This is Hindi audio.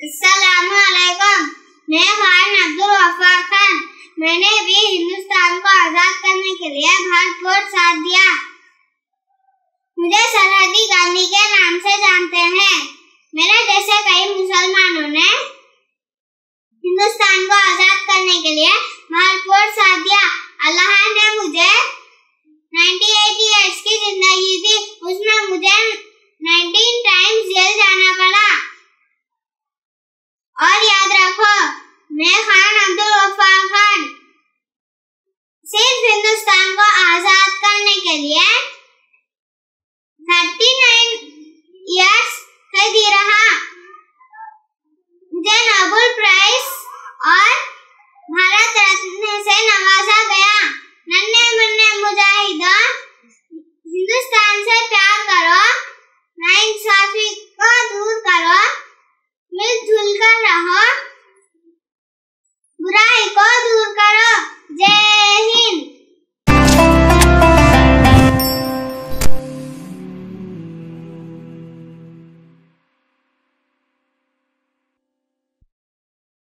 अस्सलामुअलैकुम। मैं खान अब्दुल गफ्फार खान। मैंने भी हिंदुस्तान को आजाद करने के लिए भरपूर साथ दिया। मुझे सरहदी गांधी के नाम से जानते हैं। मेरे जैसे कई मुसलमानों ने हिंदुस्तान को आजाद करने के लिए भरपूर साथ दिया। अल्लाह ने मुझे 98 इयर्स की जिंदगी दी, उसमें मुझे 19 टाइम्स जेल जाना पड़ा। और याद रखो, मैं खान अब्दुल गफ्फार खान सिर्फ हिंदुस्तान को आजाद करने के लिए 39 इयर्स कैदी रहा। मुझे नोबेल प्राइज और भारत रत्न से नवाजा गया। नन्हे मुन्ने मुजाहिदों, हिंदुस्तान से प्यार करो, नाइंसाफी को दूर करो, मिलजुल कर रहो, बुराई को दूर करो। जय